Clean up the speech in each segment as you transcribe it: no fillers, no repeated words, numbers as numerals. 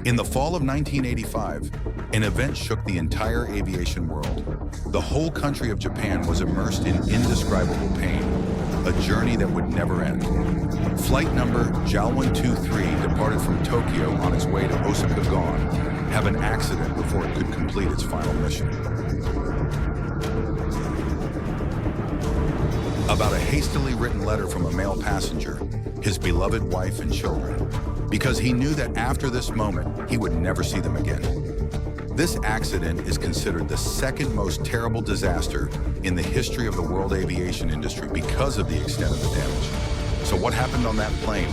In the fall of 1985, an event shook the entire aviation world. The whole country of Japan was immersed in indescribable pain, a journey that would never end. Flight number JAL 123 departed from Tokyo on its way to Osaka Gone, have an accident before it could complete its final mission. About a hastily written letter from a male passenger, his beloved wife and children, because he knew that after this moment, he would never see them again. This accident is considered the second most terrible disaster in the history of the world aviation industry because of the extent of the damage. So what happened on that plane?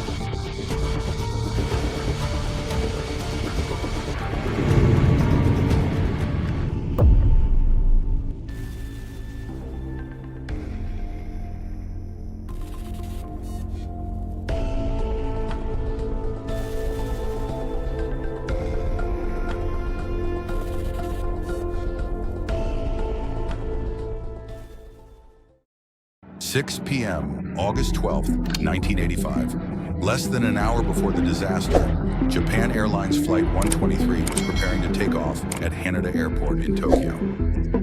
6 p.m., August 12, 1985. Less than an hour before the disaster, Japan Airlines Flight 123 was preparing to take off at Haneda Airport in Tokyo.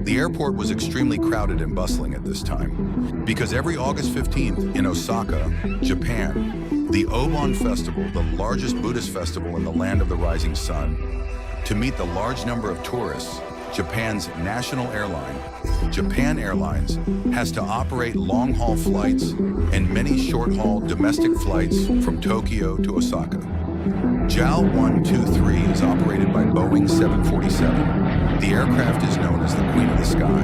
The airport was extremely crowded and bustling at this time, because every August 15th in Osaka, Japan, the Obon Festival, the largest Buddhist festival in the land of the rising sun, to meet the large number of tourists, Japan's national airline, Japan Airlines, has to operate long-haul flights and many short-haul domestic flights from Tokyo to Osaka. JAL 123 is operated by Boeing 747. The aircraft is known as the Queen of the Sky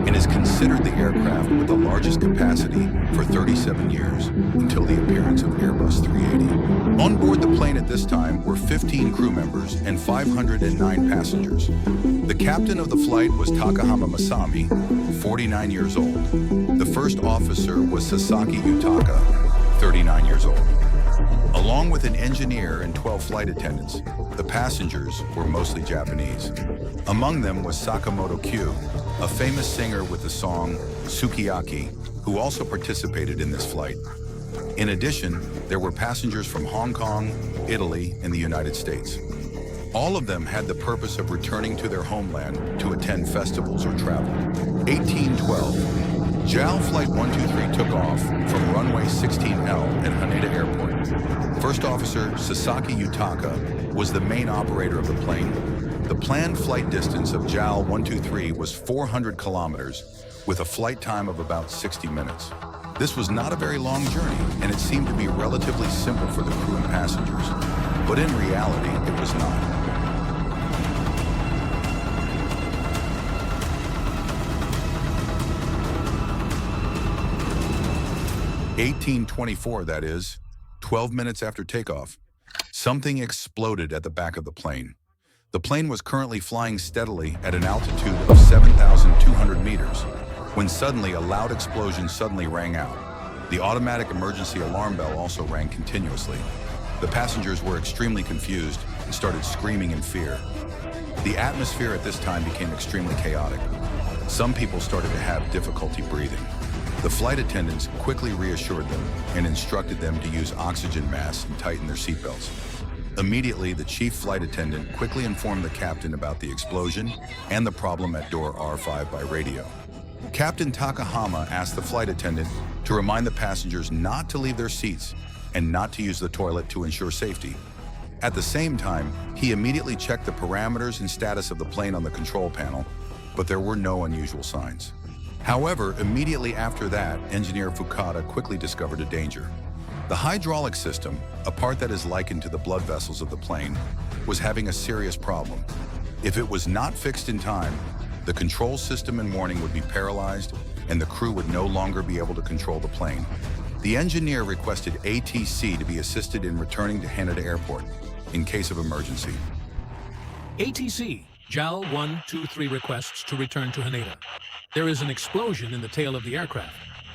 and is considered the aircraft with the largest capacity for 37 years until the appearance of Airbus 380. On board the plane at this time were 15 crew members and 509 passengers. The captain of the flight was Takahama Masami, 49 years old. The first officer was Sasaki Yutaka, 39 years old. Along with an engineer and 12 flight attendants, the passengers were mostly Japanese. Among them was Sakamoto Q, a famous singer with the song Sukiyaki, who also participated in this flight. In addition, there were passengers from Hong Kong, Italy, and the United States. All of them had the purpose of returning to their homeland to attend festivals or travel. 1812, JAL Flight 123 took off from runway 16L at Haneda Airport. First Officer Sasaki Yutaka was the main operator of the plane. The planned flight distance of JAL 123 was 400 kilometers with a flight time of about 60 minutes. This was not a very long journey, and it seemed to be relatively simple for the crew and passengers. But in reality, it was not. 1824, that is, 12 minutes after takeoff, something exploded at the back of the plane. The plane was currently flying steadily at an altitude of 7,200 meters, when suddenly a loud explosion suddenly rang out. The automatic emergency alarm bell also rang continuously. The passengers were extremely confused and started screaming in fear. The atmosphere at this time became extremely chaotic. Some people started to have difficulty breathing. The flight attendants quickly reassured them and instructed them to use oxygen masks and tighten their seatbelts. Immediately, the chief flight attendant quickly informed the captain about the explosion and the problem at door R5 by radio. Captain Takahama asked the flight attendant to remind the passengers not to leave their seats and not to use the toilet to ensure safety. At the same time, he immediately checked the parameters and status of the plane on the control panel, but there were no unusual signs. However, immediately after that, engineer Fukada quickly discovered a danger. The hydraulic system, a part that is likened to the blood vessels of the plane, was having a serious problem. If it was not fixed in time, the control system and warning would be paralyzed and the crew would no longer be able to control the plane. The engineer requested ATC to be assisted in returning to Haneda Airport in case of emergency. ATC, JAL 123 requests to return to Haneda. There is an explosion in the tail of the aircraft.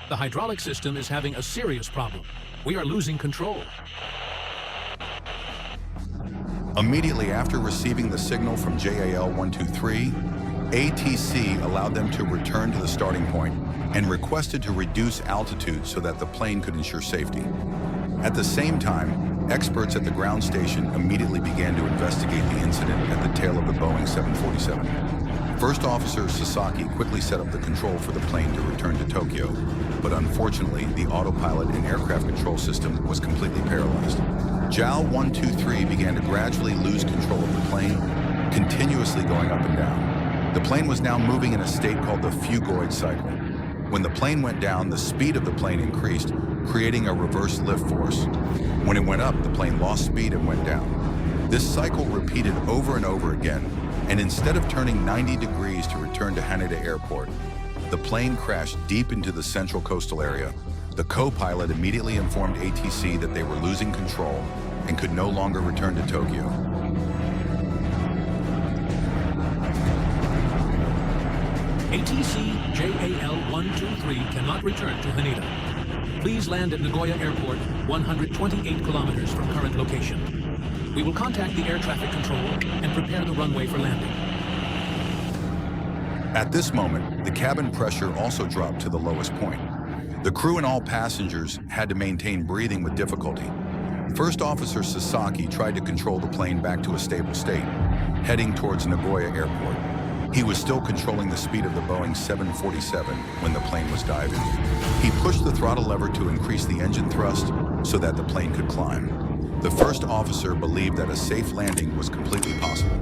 The hydraulic system is having a serious problem. We are losing control. Immediately after receiving the signal from JAL 123, ATC allowed them to return to the starting point and requested to reduce altitude so that the plane could ensure safety. At the same time, Experts at the ground station immediately began to investigate the incident at the tail of the Boeing 747. First Officer Sasaki quickly set up the control for the plane to return to Tokyo, but unfortunately, the autopilot and aircraft control system was completely paralyzed. JAL 123 began to gradually lose control of the plane, continuously going up and down. The plane was now moving in a state called the phugoid cycle. When the plane went down, the speed of the plane increased, creating a reverse lift force. When it went up, the plane lost speed and went down. This cycle repeated over and over again, and instead of turning 90 degrees to return to Haneda Airport, the plane crashed deep into the central coastal area. The co-pilot immediately informed ATC that they were losing control and could no longer return to Tokyo. ATC JAL 123 cannot return to Haneda. Please land at Nagoya Airport, 128 kilometers from current location. We will contact the air traffic control and prepare the runway for landing. At this moment, the cabin pressure also dropped to the lowest point. The crew and all passengers had to maintain breathing with difficulty. First Officer Sasaki tried to control the plane back to a stable state, heading towards Nagoya Airport. He was still controlling the speed of the Boeing 747 when the plane was diving. He pushed the throttle lever to increase the engine thrust so that the plane could climb. The first officer believed that a safe landing was completely possible.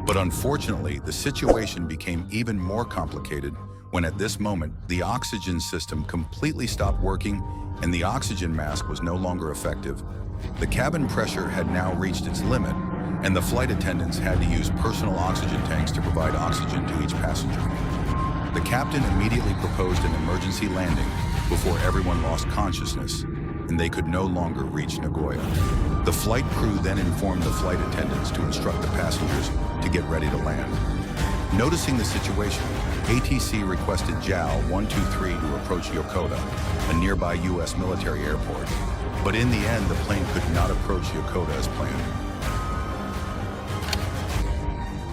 But unfortunately, the situation became even more complicated when at this moment, the oxygen system completely stopped working and the oxygen mask was no longer effective. The cabin pressure had now reached its limit, and the flight attendants had to use personal oxygen tanks to provide oxygen to each passenger. The captain immediately proposed an emergency landing before everyone lost consciousness, and they could no longer reach Nagoya. The flight crew then informed the flight attendants to instruct the passengers to get ready to land. Noticing the situation, ATC requested JAL 123 to approach Yokota, a nearby U.S. military airport. But in the end, the plane could not approach Yokota as planned.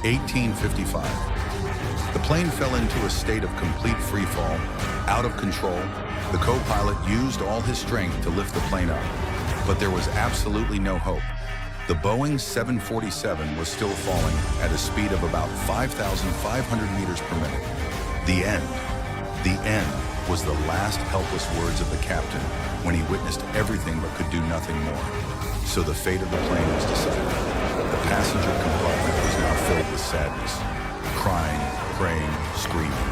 1855. The plane fell into a state of complete freefall, out of control. The co-pilot used all his strength to lift the plane up, but there was absolutely no hope. The Boeing 747 was still falling at a speed of about 5,500 meters per minute. The end was the last helpless words of the captain when he witnessed everything but could do nothing more. So the fate of the plane was decided. The passenger compartment was now filled with sadness, crying, praying, screaming.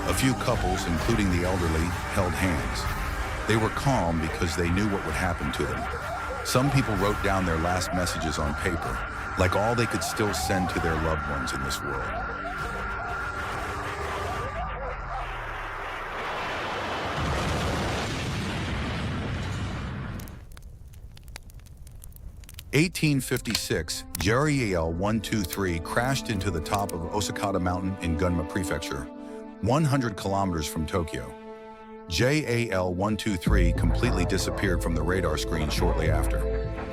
A few couples, including the elderly, held hands. They were calm because they knew what would happen to them. Some people wrote down their last messages on paper, like all they could still send to their loved ones in this world. In 1856, JAL 123 crashed into the top of Osakata Mountain in Gunma Prefecture, 100 kilometers from Tokyo. JAL 123 completely disappeared from the radar screen shortly after.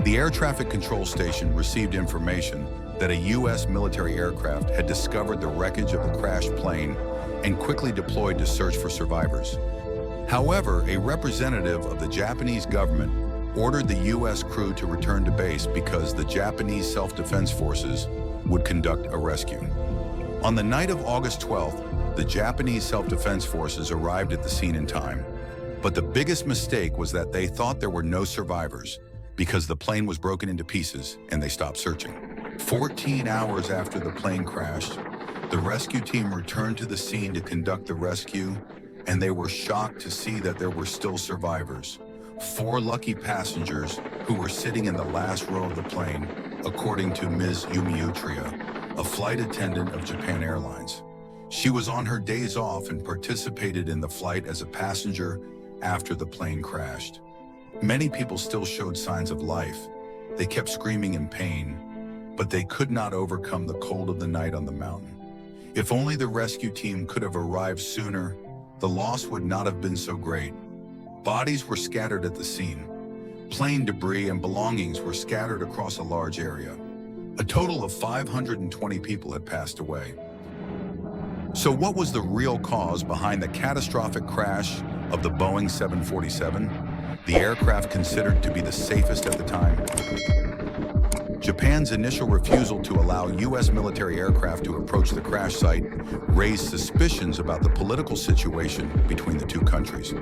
The air traffic control station received information that a U.S. military aircraft had discovered the wreckage of the crashed plane and quickly deployed to search for survivors. However, a representative of the Japanese government ordered the U.S. crew to return to base because the Japanese self-defense forces would conduct a rescue. On the night of August 12th, the Japanese self-defense forces arrived at the scene in time. But the biggest mistake was that they thought there were no survivors because the plane was broken into pieces and they stopped searching. 14 hours after the plane crashed, the rescue team returned to the scene to conduct the rescue, and they were shocked to see that there were still survivors. 4 lucky passengers who were sitting in the last row of the plane, according to Ms. Yumi Utria, a flight attendant of Japan Airlines. She was on her days off and participated in the flight as a passenger after the plane crashed. Many people still showed signs of life. They kept screaming in pain, but they could not overcome the cold of the night on the mountain. If only the rescue team could have arrived sooner, the loss would not have been so great. Bodies were scattered at the scene. Plane debris and belongings were scattered across a large area. A total of 520 people had passed away. So what was the real cause behind the catastrophic crash of the Boeing 747? the aircraft considered to be the safest at the time. Japan's initial refusal to allow U.S. military aircraft to approach the crash site raised suspicions about the political situation between the two countries.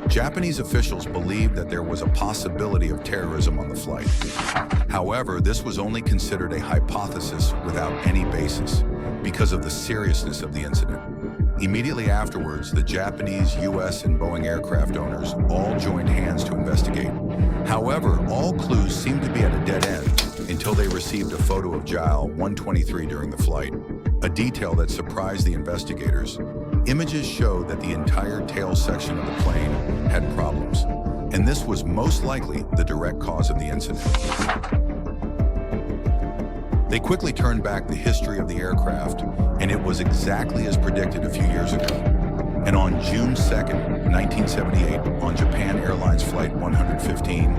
Japanese officials believed that there was a possibility of terrorism on the flight. However, this was only considered a hypothesis without any basis because of the seriousness of the incident. Immediately afterwards, the Japanese, U.S., and Boeing aircraft owners all joined hands to investigate. However, all clues seemed to be at a dead end until they received a photo of JAL 123 during the flight, a detail that surprised the investigators. Images showed that the entire tail section of the plane had problems, and this was most likely the direct cause of the incident. They quickly turned back the history of the aircraft, and it was exactly as predicted a few years ago. And on June 2nd, 1978, on Japan Airlines Flight 115,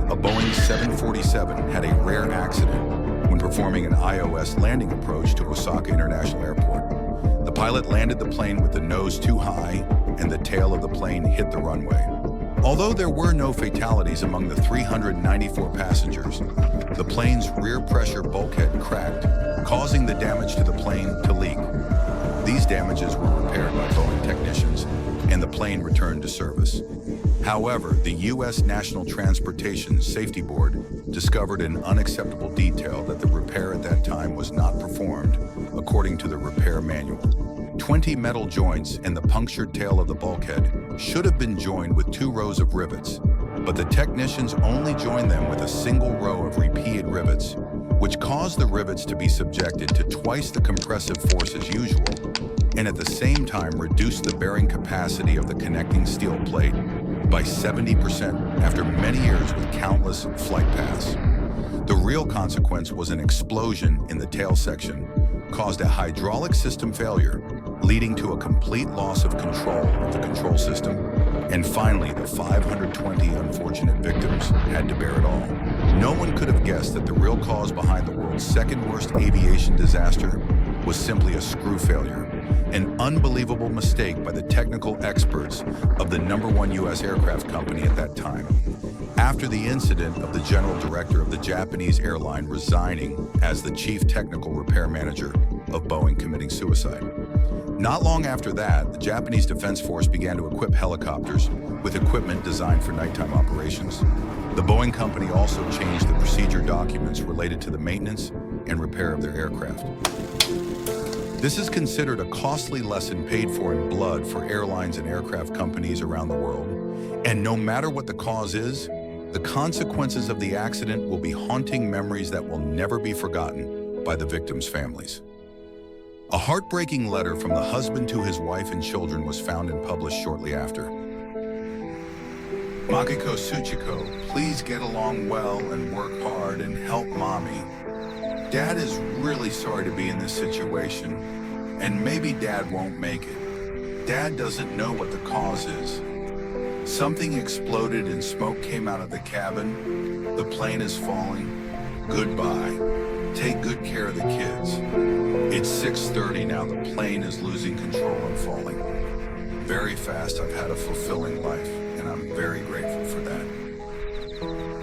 a Boeing 747 had a rare accident when performing an IOS landing approach to Osaka International Airport. The pilot landed the plane with the nose too high, and the tail of the plane hit the runway. Although there were no fatalities among the 394 passengers, the plane's rear pressure bulkhead cracked, causing the damage to the plane to leak. These damages were repaired by Boeing technicians, and the plane returned to service. However, the U.S. National Transportation Safety Board discovered an unacceptable detail that the repair at that time was not performed according to the repair manual. 20 metal joints and the punctured tail of the bulkhead should have been joined with 2 rows of rivets, but the technicians only joined them with a single row of repeated rivets, which caused the rivets to be subjected to twice the compressive force as usual, and at the same time reduced the bearing capacity of the connecting steel plate by 70% after many years with countless flight paths. The real consequence was an explosion in the tail section, caused a hydraulic system failure, leading to a complete loss of control of the control system, and finally the 520 unfortunate victims had to bear it all. No one could have guessed that the real cause behind the world's second worst aviation disaster was simply a screw failure, an unbelievable mistake by the technical experts of the #1 U.S. aircraft company at that time. After the incident of the general director of the Japanese airline resigning as the chief technical repair manager of Boeing committing suicide. Not long after that, the Japanese Defense Force began to equip helicopters with equipment designed for nighttime operations. The Boeing company also changed the procedure documents related to the maintenance and repair of their aircraft. This is considered a costly lesson paid for in blood for airlines and aircraft companies around the world. And no matter what the cause is, the consequences of the accident will be haunting memories that will never be forgotten by the victims' families. A heartbreaking letter from the husband to his wife and children was found and published shortly after. Makiko Tsuchiko, please get along well and work hard and help mommy. Dad is really sorry to be in this situation, and maybe Dad won't make it. Dad doesn't know what the cause is. Something exploded and smoke came out of the cabin. The plane is falling. Goodbye. Take good care of the kids. It's 6:30 now. The plane is losing control and falling. Very fast. I've had a fulfilling life, and I'm very grateful for that.